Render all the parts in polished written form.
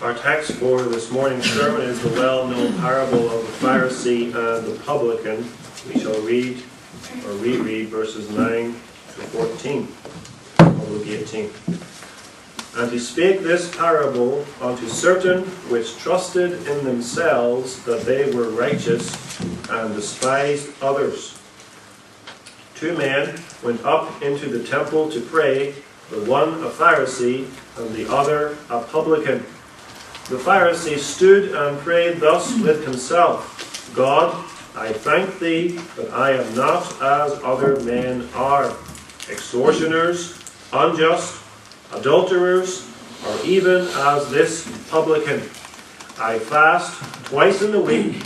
Our text for this morning's sermon is the well-known parable of the Pharisee and the Publican. We shall read or reread verses 9 to 14 of Luke 18. And he spake this parable unto certain which trusted in themselves that they were righteous, and despised others. 2 men went up into the temple to pray, the one a Pharisee, and the other a publican. The Pharisee stood and prayed thus with himself, God, I thank thee that I am not as other men are, extortioners, unjust, adulterers, or even as this publican. I fast twice in the week,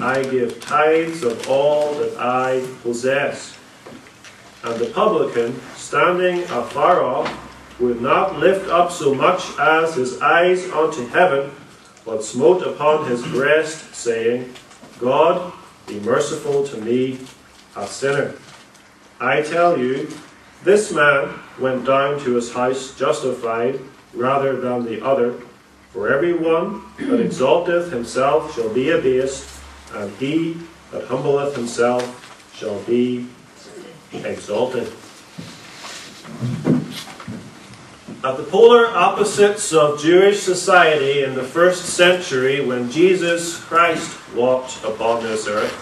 I give tithes of all that I possess. And the publican, standing afar off, would not lift up so much as his eyes unto heaven, but smote upon his breast, saying, God, be merciful to me, a sinner. I tell you, this man went down to his house justified rather than the other. For every one that exalteth himself shall be abased, and he that humbleth himself shall be exalted. At the polar opposites of Jewish society in the first century, when Jesus Christ walked upon this earth,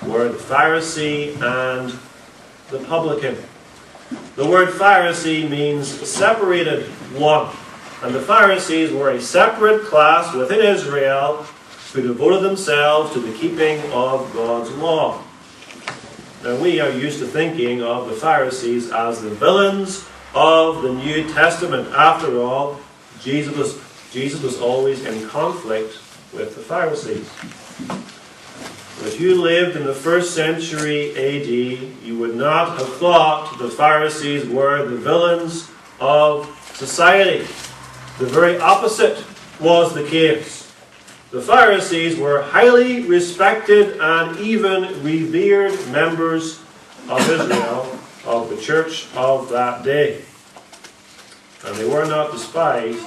were the Pharisee and the publican. The word Pharisee means separated one, and the Pharisees were a separate class within Israel who devoted themselves to the keeping of God's law. Now we are used to thinking of the Pharisees as the villains of the New Testament. After all, Jesus was always in conflict with the Pharisees. If you lived in the first century AD, you would not have thought the Pharisees were the villains of society. The very opposite was the case. The Pharisees were highly respected and even revered members of Israel, of the church of that day. And they were not despised,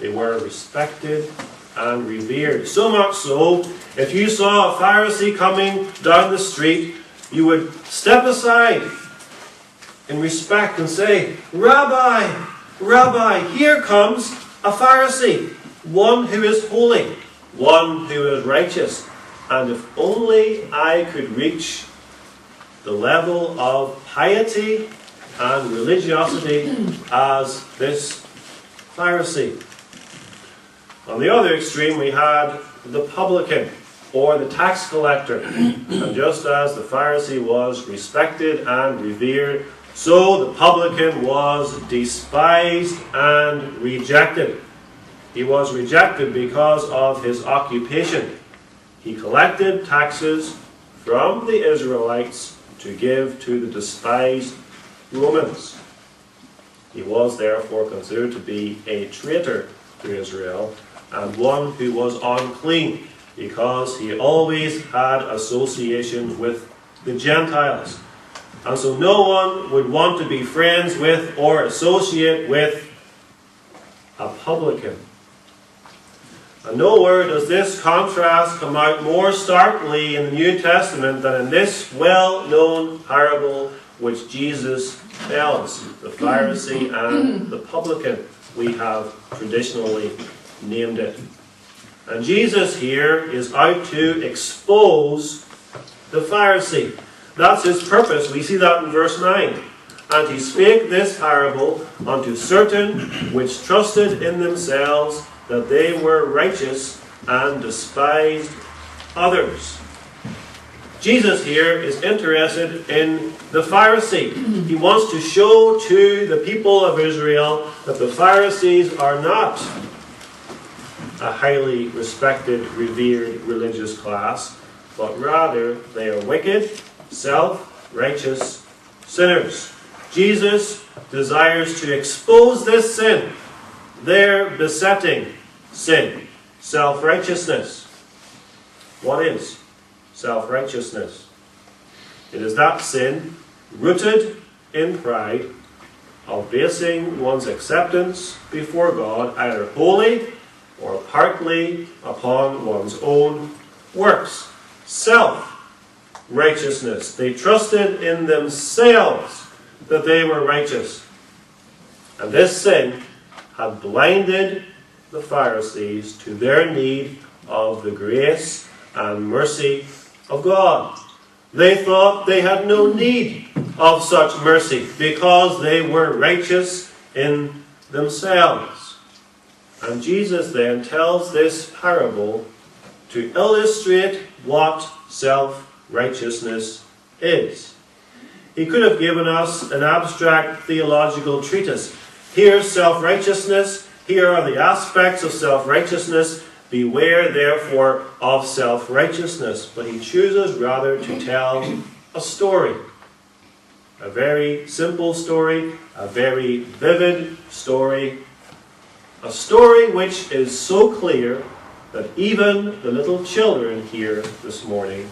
they were respected and revered. So much so, if you saw a Pharisee coming down the street, you would step aside in respect and say, Rabbi, Rabbi, here comes a Pharisee, one who is holy, one who is righteous. And if only I could reach the level of piety and religiosity as this Pharisee. On the other extreme, we had the publican, or the tax collector. And just as the Pharisee was respected and revered, so the publican was despised and rejected. He was rejected because of his occupation. He collected taxes from the Israelites to give to the despised Romans. He was therefore considered to be a traitor to Israel and one who was unclean because he always had association with the Gentiles. And so no one would want to be friends with or associate with a publican. And nowhere does this contrast come out more starkly in the New Testament than in this well-known parable which Jesus tells, the Pharisee and the publican. We have traditionally named it. And Jesus here is out to expose the Pharisee. That's his purpose. We see that in verse 9. And he spake this parable unto certain which trusted in themselves that they were righteous, and despised others. Jesus here is interested in the Pharisee. He wants to show to the people of Israel that the Pharisees are not a highly respected, revered religious class, but rather they are wicked, self-righteous sinners. Jesus desires to expose this sin, their besetting sin, self-righteousness. What is self-righteousness? It is that sin rooted in pride of basing one's acceptance before God either wholly or partly upon one's own works. Self-righteousness. They trusted in themselves that they were righteous. And this sin had blinded the Pharisees to their need of the grace and mercy of God. They thought they had no need of such mercy because they were righteous in themselves. And Jesus then tells this parable to illustrate what self-righteousness is. He could have given us an abstract theological treatise. Here's self-righteousness. Here are the aspects of self-righteousness. Beware, therefore, of self-righteousness. But he chooses rather to tell a story. A very simple story, a very vivid story. A story which is so clear that even the little children here this morning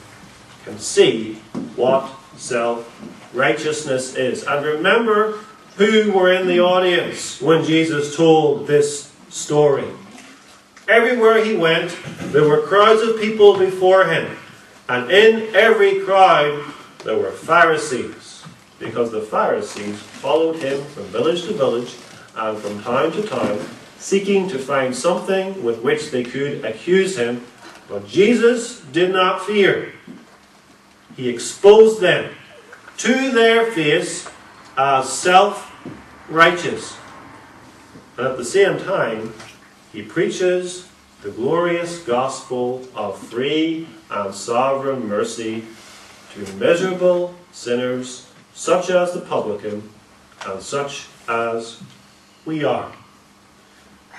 can see what self-righteousness is. And remember who were in the audience when Jesus told this story. Everywhere he went, there were crowds of people before him. And in every crowd, there were Pharisees. Because the Pharisees followed him from village to village and from town to town, seeking to find something with which they could accuse him. But Jesus did not fear. He exposed them to their face as self-righteous. And at the same time, he preaches the glorious gospel of free and sovereign mercy to miserable sinners such as the publican and such as we are.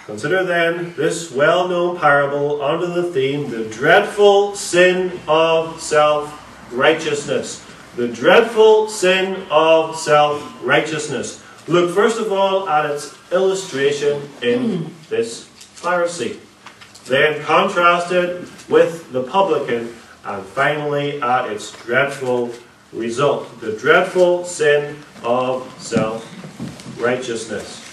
Consider then this well-known parable under the theme, the dreadful sin of self-righteousness. The dreadful sin of self-righteousness. Look first of all at its illustration in this Pharisee. Then contrasted with the publican, and finally at its dreadful result. The dreadful sin of self-righteousness.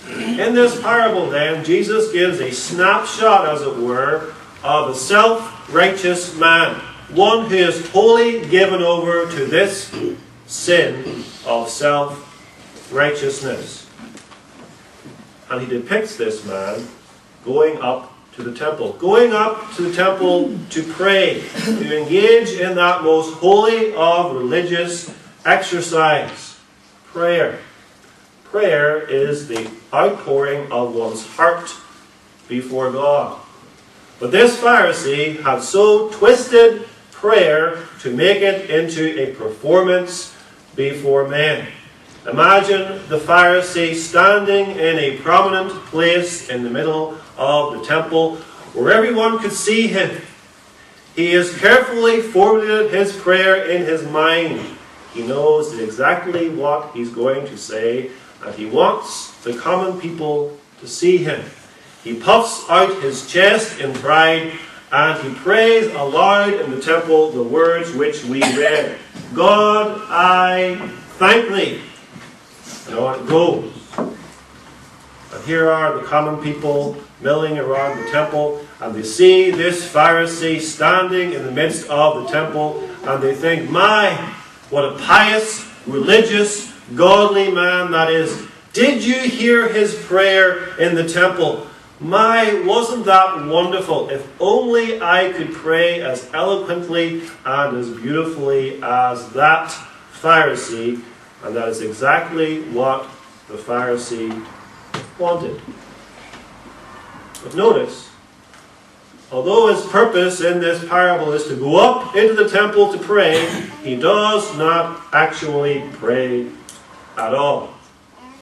In this parable then, Jesus gives a snapshot, as it were, of a self-righteous man. One who is wholly given over to this sin of self-righteousness. And he depicts this man going up to the temple. Going up to the temple to pray. To engage in that most holy of religious exercise. Prayer. Prayer is the outpouring of one's heart before God. But this Pharisee had so twisted prayer to make it into a performance before men. Imagine the Pharisee standing in a prominent place in the middle of the temple where everyone could see him. He has carefully formulated his prayer in his mind. He knows exactly what he's going to say, and he wants the common people to see him. He puffs out his chest in pride, and he prays aloud in the temple the words which we read. God, I thank thee. And on it goes. And here are the common people milling around the temple, and they see this Pharisee standing in the midst of the temple, and they think, my, what a pious, religious, godly man that is. Did you hear his prayer in the temple? My, wasn't that wonderful? If only I could pray as eloquently and as beautifully as that Pharisee. And that is exactly what the Pharisee wanted. But notice, although his purpose in this parable is to go up into the temple to pray, he does not actually pray at all.